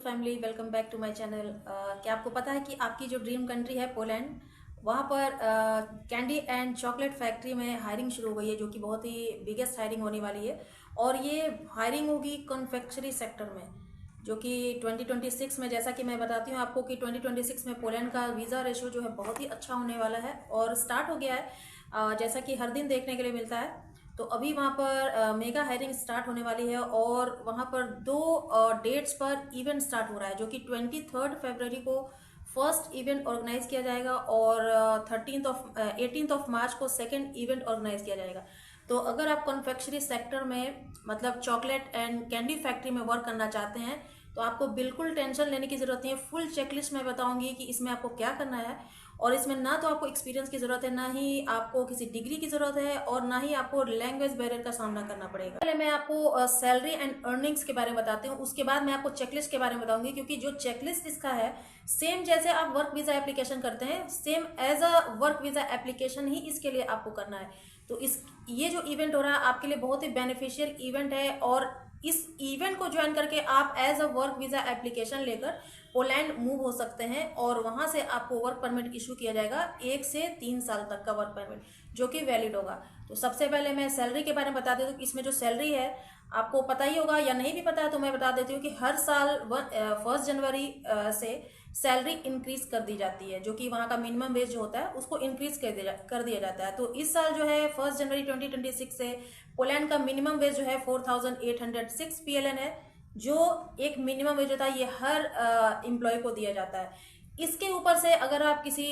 Family welcome back to my channel. क्या आपको पता है कि आपकी जो ड्रीम कंट्री है पोलैंड, वहाँ पर कैंडी एंड चॉकलेट फैक्ट्री में हायरिंग शुरू हो गई है, जो कि बहुत ही बिगेस्ट हायरिंग होने वाली है। और ये हायरिंग होगी कन्फेक्शनरी सेक्टर में, जो कि 2026 में, जैसा कि मैं बताती हूँ आपको कि 2026 में पोलैंड का वीज़ा रेशो जो है बहुत ही अच्छा होने वाला है और स्टार्ट हो गया है, जैसा कि हर दिन देखने के लिए मिलता है। तो अभी वहाँ पर मेगा हायरिंग स्टार्ट होने वाली है और वहाँ पर दो डेट्स पर इवेंट स्टार्ट हो रहा है, जो कि 23 फरवरी को फर्स्ट इवेंट ऑर्गेनाइज किया जाएगा और 18 मार्च को सेकेंड इवेंट ऑर्गेनाइज किया जाएगा। तो अगर आप कॉन्फेक्शनरी सेक्टर में, मतलब चॉकलेट एंड कैंडी फैक्ट्री में वर्क करना चाहते हैं, तो आपको बिल्कुल टेंशन लेने की ज़रूरत नहीं है। फुल चेकलिस्ट मैं बताऊंगी कि इसमें आपको क्या करना है। और इसमें ना तो आपको एक्सपीरियंस की ज़रूरत है, ना ही आपको किसी डिग्री की ज़रूरत है, और ना ही आपको लैंग्वेज बैरियर का सामना करना पड़ेगा। पहले मैं आपको सैलरी एंड अर्निंग्स के बारे में बताती हूँ, उसके बाद मैं आपको चेकलिस्ट के बारे में बताऊंगी। क्योंकि जो चेकलिस्ट इसका है, सेम जैसे आप वर्क वीज़ा एप्लीकेशन करते हैं, same as a work visa application ही इसके लिए आपको करना है। तो ये जो इवेंट हो रहा है आपके लिए बहुत ही बेनिफिशियल इवेंट है, और इस इवेंट को ज्वाइन करके आप as a work visa application लेकर पोलैंड मूव हो सकते हैं, और वहां से आपको वर्क परमिट इशू किया जाएगा 1 से 3 साल तक का वर्क परमिट, जो कि वैलिड होगा। तो सबसे पहले मैं सैलरी के बारे में बता देती हूँ कि इसमें जो सैलरी है आपको पता ही होगा, या नहीं भी पता है तो मैं बता देती हूँ कि हर साल 1 जनवरी से सैलरी इंक्रीज कर दी जाती है, जो कि वहाँ का मिनिमम वेज जो होता है उसको इंक्रीज कर दिया जाता है। तो इस साल जो है 1 जनवरी 2026 से पोलैंड का मिनिमम वेज जो है 4806 PLN है, जो एक मिनिमम वेज होता है, ये हर एम्प्लॉय को दिया जाता है। इसके ऊपर से अगर आप किसी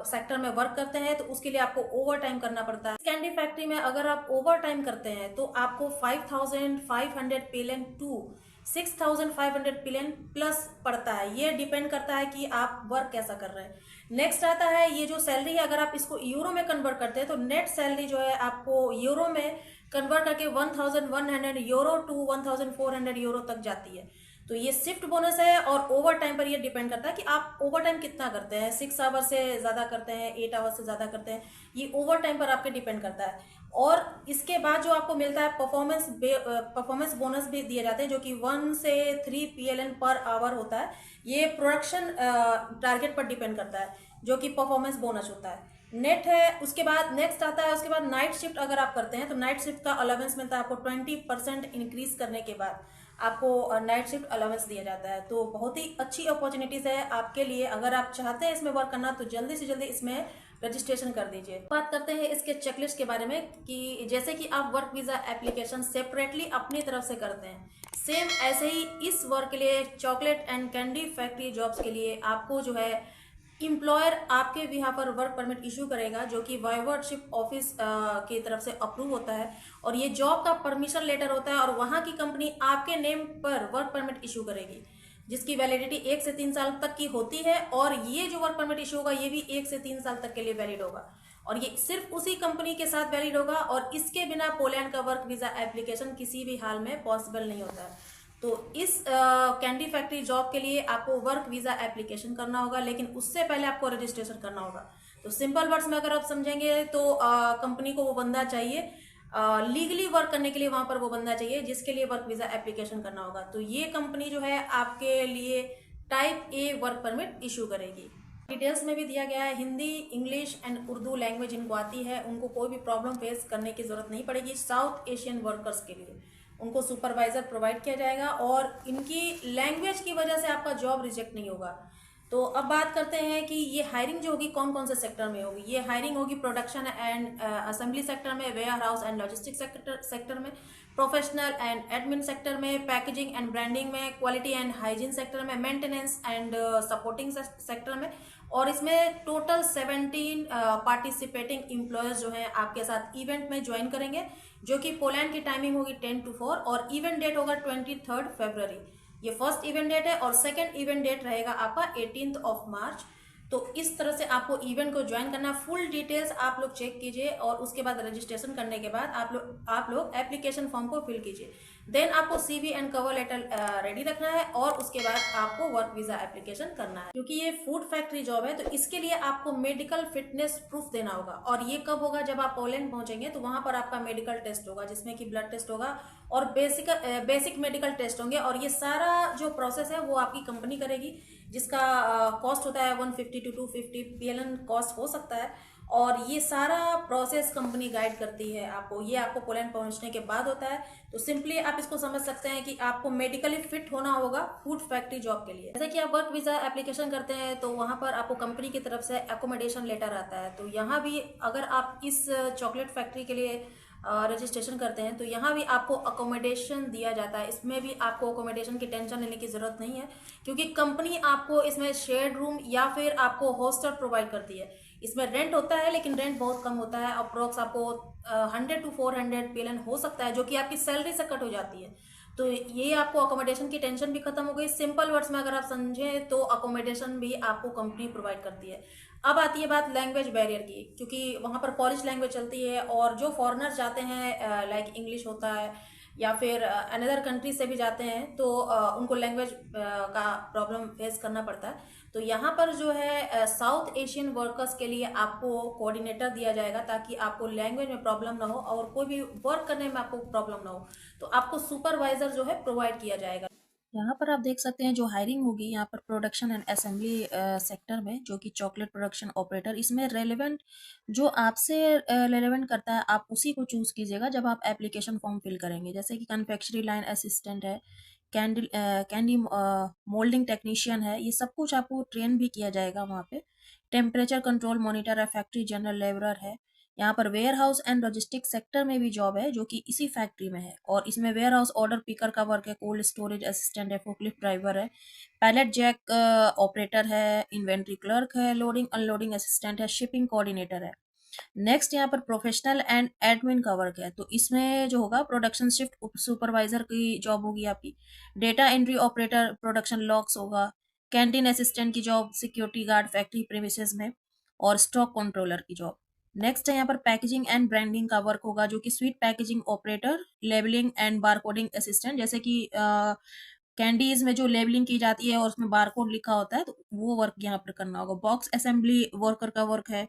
सेक्टर में वर्क करते हैं तो उसके लिए आपको ओवर टाइम करना पड़ता है। कैंडी फैक्ट्री में अगर आप ओवर टाइम करते हैं तो आपको 5500 PLN टू 6500 PLN प्लस पड़ता है। ये डिपेंड करता है कि आप वर्क कैसा कर रहे हैं। नेक्स्ट आता है ये जो सैलरी है, अगर आप इसको यूरो में कन्वर्ट करते हैं तो नेट सैलरी जो है आपको यूरो में कन्वर्ट करके 1100 यूरो टू 1400 यूरो तक जाती है। तो ये शिफ्ट बोनस है, और ओवर टाइम पर ये डिपेंड करता है कि आप ओवर टाइम कितना करते हैं, 6 आवर से ज़्यादा करते हैं, 8 आवर से ज़्यादा करते हैं, ये ओवर टाइम पर आपके डिपेंड करता है। और इसके बाद जो आपको मिलता है परफॉर्मेंस बोनस भी दिए जाते हैं, जो कि 1 से 3 PLN पर आवर होता है। ये प्रोडक्शन टारगेट पर डिपेंड करता है, जो कि परफॉर्मेंस बोनस होता है। नेट है, उसके बाद नेक्स्ट आता है, उसके बाद नाइट शिफ्ट अगर आप करते हैं तो नाइट शिफ्ट का अलावेंस मिलता है आपको 20% इंक्रीज करने के बाद आपको नाइट शिफ्ट अलावेंस दिया जाता है। तो बहुत ही अच्छी अपॉर्चुनिटीज है आपके लिए, अगर आप चाहते हैं इसमें वर्क करना तो जल्दी से जल्दी इसमें रजिस्ट्रेशन कर दीजिए। बात करते हैं इसके चेकलिस्ट के बारे में, कि जैसे कि आप वर्क वीज़ा एप्लीकेशन सेपरेटली अपनी तरफ से करते हैं, सेम ऐसे ही इस वर्क के लिए, chocolate and candy factory jobs के लिए, आपको जो है इम्प्लॉयर आपके यहाँ पर वर्क परमिट इशू करेगा, जो कि वाइवर्डशिप ऑफिस की तरफ से अप्रूव होता है। और ये जॉब का परमिशन लेटर होता है, और वहाँ की कंपनी आपके नेम पर वर्क परमिट इशू करेगी, जिसकी वैलिडिटी 1 से 3 साल तक की होती है। और ये जो वर्क परमिट इशू होगा ये भी 1 से 3 साल तक के लिए वैलिड होगा, और ये सिर्फ उसी कंपनी के साथ वैलिड होगा, और इसके बिना पोलैंड का वर्क वीज़ा एप्लीकेशन किसी भी हाल में पॉसिबल नहीं होता है। तो इस कैंडी फैक्ट्री जॉब के लिए आपको वर्क वीज़ा एप्लीकेशन करना होगा, लेकिन उससे पहले आपको रजिस्ट्रेशन करना होगा। तो सिंपल वर्ड्स में अगर आप समझेंगे तो कंपनी को वो बंदा चाहिए, लीगली वर्क करने के लिए वहाँ पर वो बंदा चाहिए जिसके लिए वर्क वीज़ा एप्लीकेशन करना होगा। तो ये कंपनी जो है आपके लिए type A work permit issue करेगी। डिटेल्स में भी दिया गया है, Hindi, English and Urdu language इनको आती है, उनको कोई भी प्रॉब्लम फेस करने की ज़रूरत नहीं पड़ेगी। साउथ एशियन वर्कर्स के लिए उनको सुपरवाइजर प्रोवाइड किया जाएगा, और इनकी लैंग्वेज की वजह से आपका जॉब रिजेक्ट नहीं होगा। तो अब बात करते हैं कि ये हायरिंग जो होगी कौन कौन से सेक्टर में होगी। ये हायरिंग होगी प्रोडक्शन एंड असेंबली सेक्टर में, warehouse and logistic sector में, प्रोफेशनल एंड एडमिन सेक्टर में, पैकेजिंग एंड ब्रांडिंग में, क्वालिटी एंड हाइजीन सेक्टर में, मेंटेनेंस एंड सपोर्टिंग सेक्टर में। और इसमें टोटल 17 पार्टिसिपेटिंग एम्प्लॉयज जो हैं आपके साथ इवेंट में ज्वाइन करेंगे, जो कि पोलैंड की टाइमिंग होगी 10 to 4, और इवेंट डेट होगा 23 फरवरी। ये फर्स्ट इवेंट डेट है, और सेकेंड इवेंट डेट रहेगा आपका 18 मार्च। तो इस तरह से आपको इवेंट को ज्वाइन करना। फुल डिटेल्स आप लोग चेक कीजिए, और उसके बाद रजिस्ट्रेशन करने के बाद आप लोग एप्लीकेशन फॉर्म को फिल कीजिए। देन आपको CV and cover letter ready रखना है और उसके बाद आपको वर्क वीजा एप्लीकेशन करना है। क्योंकि ये फूड फैक्ट्री जॉब है तो इसके लिए आपको मेडिकल फिटनेस प्रूफ देना होगा, और ये कब होगा, जब आप पोलैंड पहुंचेंगे तो वहां पर आपका मेडिकल टेस्ट होगा, जिसमें कि ब्लड टेस्ट होगा और बेसिक मेडिकल टेस्ट होंगे, और ये सारा जो प्रोसेस है वो आपकी कंपनी करेगी, जिसका कॉस्ट होता है 150 to 250 PLN कॉस्ट हो सकता है। और ये सारा प्रोसेस कंपनी गाइड करती है आपको, ये आपको पोलैंड पहुंचने के बाद होता है। तो सिंपली आप इसको समझ सकते हैं कि आपको मेडिकली फिट होना होगा फूड फैक्ट्री जॉब के लिए। जैसे कि आप वर्क वीजा एप्लीकेशन करते हैं तो वहां पर आपको कंपनी की तरफ से अकोमोडेशन लेटर आता है। तो यहाँ भी अगर आप इस चॉकलेट फैक्ट्री के लिए रजिस्ट्रेशन करते हैं तो यहाँ भी आपको अकोमोडेशन दिया जाता है। इसमें भी आपको अकोमोडेशन की टेंशन लेने की ज़रूरत नहीं है, क्योंकि कंपनी आपको इसमें शेयर्ड रूम या फिर आपको हॉस्टल प्रोवाइड करती है। इसमें रेंट होता है लेकिन रेंट बहुत कम होता है, अप्रोक्स आपको 100 to 400 PLN हो सकता है, जो कि आपकी सैलरी से कट हो जाती है। तो ये आपको अकोमोडेशन की टेंशन भी खत्म हो गई। सिंपल वर्ड्स में अगर आप समझें तो अकोमोडेशन भी आपको कंपनी प्रोवाइड करती है। अब आती है बात लैंग्वेज बैरियर की, क्योंकि वहाँ पर पॉलिश लैंग्वेज चलती है और जो फॉरेनर जाते हैं लाइक इंग्लिश होता है या फिर अनदर कंट्री से भी जाते हैं तो उनको लैंग्वेज का प्रॉब्लम फेस करना पड़ता है। तो यहाँ पर जो है साउथ एशियन वर्कर्स के लिए आपको कोऑर्डिनेटर दिया जाएगा, ताकि आपको लैंग्वेज में प्रॉब्लम ना हो और कोई भी वर्क करने में आपको प्रॉब्लम ना हो। तो आपको सुपरवाइजर जो है प्रोवाइड किया जाएगा। यहाँ पर आप देख सकते हैं जो हायरिंग होगी यहाँ पर प्रोडक्शन एंड असेंबली सेक्टर में, जो कि चॉकलेट प्रोडक्शन ऑपरेटर, इसमें रेलेवेंट जो आपसे रेलेवेंट करता है आप उसी को चूज़ कीजिएगा जब आप एप्लीकेशन फॉर्म फिल करेंगे। जैसे कि कन्फेक्शनरी लाइन असिस्टेंट है, कैंडी मोल्डिंग टेक्नीशियन है, ये सब कुछ आपको ट्रेन भी किया जाएगा वहाँ पे। टेम्परेचर कंट्रोल मॉनिटर है, फैक्ट्री जनरल लेबरर है। यहाँ पर warehouse and logistic sector में भी जॉब है, जो कि इसी फैक्ट्री में है, और इसमें वेयर हाउस ऑर्डर पिकर का वर्क है, कोल्ड स्टोरेज असिस्टेंट है, फोकलिफ्ट ड्राइवर है, पैलेट जैक ऑपरेटर है, इन्वेंट्री क्लर्क है, लोडिंग अनलोडिंग असिस्टेंट है, शिपिंग कोऑर्डिनेटर है। नेक्स्ट यहाँ पर प्रोफेशनल एंड एडमिन का वर्क है, तो इसमें जो होगा प्रोडक्शन शिफ्ट सुपरवाइजर की जॉब होगी आपकी, data entry operator production locks होगा, कैंटीन असिस्टेंट की job, security guard factory premises में, और स्टॉक कंट्रोलर की जॉब। नेक्स्ट है यहाँ पर पैकेजिंग एंड ब्रांडिंग का वर्क होगा, जो कि sweet packaging operator, labelling and barcoding assistant, जैसे कि कैंडीज में जो लेबलिंग की जाती है और उसमें बारकोड लिखा होता है तो वो वर्क यहाँ पर करना होगा। बॉक्स असेंबली वर्कर का वर्क है,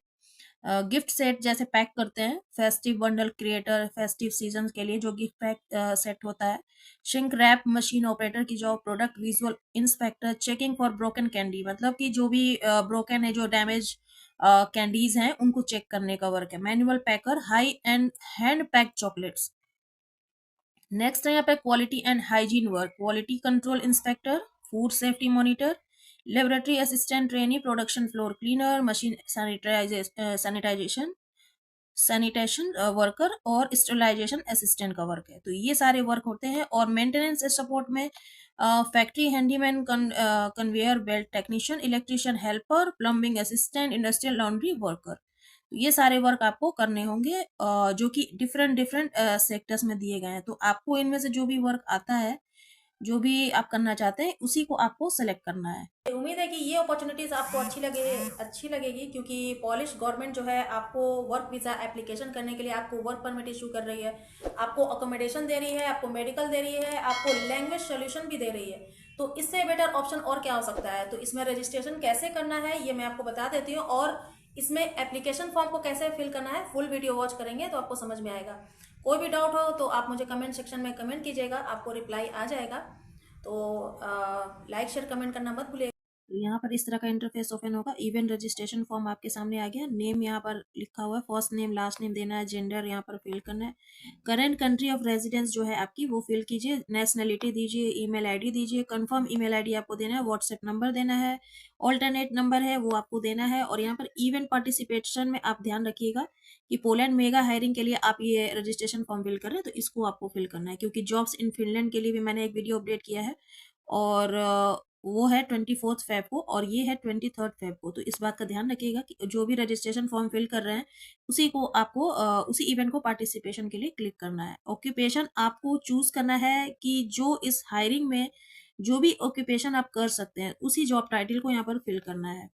गिफ्ट सेट जैसे पैक करते हैं, festive bundle creator festive season के लिए जो गिफ्ट पैक सेट होता है, श्रिंक रैप मशीन ऑपरेटर की job, product visual inspector, checking for broken candy, मतलब कि जो भी ब्रोकन है, जो डैमेज कैंडीज हैं उनको चेक करने का वर्क है, manual packer high and hand pack chocolates. Next है यहाँ पे quality and hygiene work, quality control inspector, food safety monitor, laboratory assistant trainee, production floor cleaner, machine sanitisation sanitation worker और sterilisation assistant का work है। तो ये सारे work होते हैं। और मेंटेनेंस सपोर्ट में factory handyman, conveyor belt technician, electrician helper, plumbing assistant, industrial laundry worker, तो ये सारे वर्क आपको करने होंगे जो कि डिफरेंट डिफरेंट सेक्टर्स में दिए गए हैं। तो आपको इनमें से जो भी वर्क आता है, जो भी आप करना चाहते हैं, उसी को आपको सेलेक्ट करना है। उम्मीद है कि ये अपॉर्चुनिटीज आपको अच्छी लगेगी, क्योंकि पॉलिश गवर्नमेंट जो है आपको वर्क वीजा एप्लीकेशन करने के लिए आपको वर्क परमिट इशू कर रही है, आपको अकोमोडेशन दे रही है, आपको मेडिकल दे रही है, आपको लैंग्वेज सोल्यूशन भी दे रही है। तो इससे बेटर ऑप्शन और क्या हो सकता है। तो इसमें रजिस्ट्रेशन कैसे करना है ये मैं आपको बता देती हूँ, और इसमें एप्लीकेशन फॉर्म को कैसे फिल करना है फुल वीडियो वॉच करेंगे तो आपको समझ में आएगा। कोई भी डाउट हो तो आप मुझे कमेंट सेक्शन में कमेंट कीजिएगा, आपको रिप्लाई आ जाएगा। तो लाइक शेयर कमेंट करना मत भूलिएगा। तो यहाँ पर इस तरह का इंटरफेस ओपन होगा। इवेंट रजिस्ट्रेशन फॉर्म आपके सामने आ गया। नेम यहाँ पर लिखा हुआ है, फर्स्ट नेम लास्ट नेम देना है, जेंडर यहाँ पर फिल करना है, करंट कंट्री ऑफ रेजिडेंस जो है आपकी वो फिल कीजिए, नेशनलिटी दीजिए, ईमेल आईडी दीजिए, कंफर्म ईमेल आईडी आपको देना है, व्हाट्सएप नंबर देना है, ऑल्टरनेट नंबर है वो आपको देना है। और यहाँ पर इवेंट पार्टिसिपेशन में आप ध्यान रखिएगा कि पोलैंड मेगा हायरिंग के लिए आप ये रजिस्ट्रेशन फॉर्म फिल कर रहे हैं तो इसको आपको फिल करना है, क्योंकि जॉब्स इन फिनलैंड के लिए भी मैंने एक वीडियो अपडेट किया है, और वो है 24 फेब को और ये है 23 फेब को। तो इस बात का ध्यान रखिएगा कि जो भी रजिस्ट्रेशन फॉर्म फिल कर रहे हैं उसी को आपको उसी इवेंट को पार्टिसिपेशन के लिए क्लिक करना है। ऑक्यूपेशन आपको चूज करना है कि जो इस हायरिंग में जो भी ऑक्यूपेशन आप कर सकते हैं उसी जॉब टाइटल को यहाँ पर फिल करना है।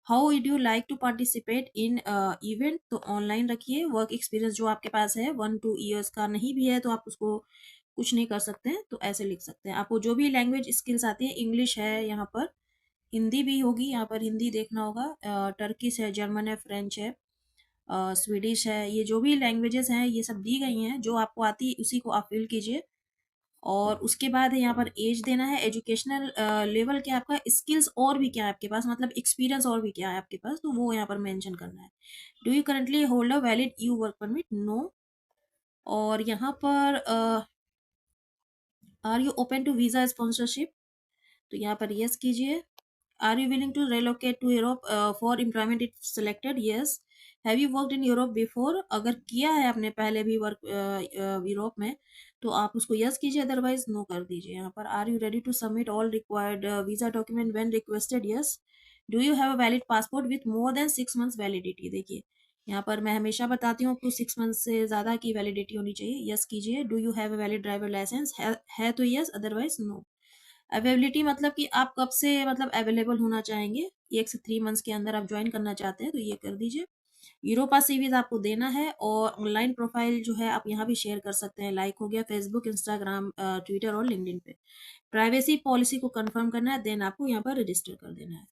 How would you like to participate in event, तो ऑनलाइन रखिए। वर्क एक्सपीरियंस जो आपके पास है 1-2 ईयर्स का नहीं भी है तो आप उसको कुछ नहीं कर सकते हैं, तो ऐसे लिख सकते हैं। आपको जो भी लैंग्वेज स्किल्स आती है, इंग्लिश है यहाँ पर, हिंदी भी होगी यहाँ पर, हिंदी देखना होगा, टर्किश है, जर्मन है, फ्रेंच है, स्वीडिश है, ये जो भी लैंग्वेजेस हैं ये सब दी गई हैं। जो आपको आती है उसी को आप फिल कीजिए। और उसके बाद है यहाँ पर एज देना है, एजुकेशनल लेवल क्या है आपका, स्किल्स और भी क्या है आपके पास, मतलब एक्सपीरियंस और भी क्या है आपके पास, तो वो यहाँ पर मेंशन करना है। Do you currently hold a valid EU work permit, no. और यहाँ पर are you open to visa sponsorship, तो यहाँ पर यस कीजिए। Are you willing to relocate to Europe for employment if selected, yes. Have you worked in Europe before, अगर किया है आपने पहले भी वर्क यूरोप में, तो आप उसको यस कीजिए, अदरवाइज नो कर दीजिए। यहाँ पर are you ready to submit all required visa document when requested, yes. Do you have a valid passport with more than 6 months validity, देखिए यहाँ पर मैं हमेशा बताती हूँ आपको 6 मंथ से ज़्यादा की वैलिडिटी होनी चाहिए, यस कीजिए। Do you have a valid driver licence, है तो यस, अदरवाइज नो। अवेलेबिलिटी मतलब कि आप कब से मतलब अवेलेबल होना चाहेंगे, 1 से 3 मंथ्स के अंदर आप ज्वाइन करना चाहते हैं, तो ये कर दीजिए। यूरोपा सीवीज आपको देना है, और ऑनलाइन प्रोफाइल जो है आप यहाँ भी शेयर कर सकते हैं, लाइक हो गया फेसबुक, इंस्टाग्राम, ट्विटर और लिंक्डइन पे। प्राइवेसी पॉलिसी को कंफर्म करना है, देन आपको यहाँ पर रजिस्टर कर देना है।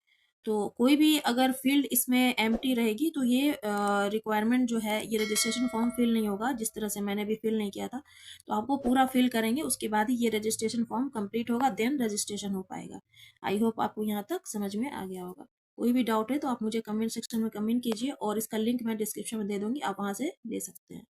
तो कोई भी अगर फील्ड इसमें एम्प्टी रहेगी तो ये रिक्वायरमेंट जो है, ये रजिस्ट्रेशन फॉर्म फिल नहीं होगा, जिस तरह से मैंने भी फिल नहीं किया था। तो आपको पूरा फिल करेंगे, उसके बाद ही ये रजिस्ट्रेशन फॉर्म कंप्लीट होगा, देन रजिस्ट्रेशन हो पाएगा। आई होप आपको यहाँ तक समझ में आ गया होगा। कोई भी डाउट है तो आप मुझे कमेंट सेक्शन में कमेंट कीजिए, और इसका लिंक मैं डिस्क्रिप्शन में दे दूंगी, आप वहाँ से ले सकते हैं।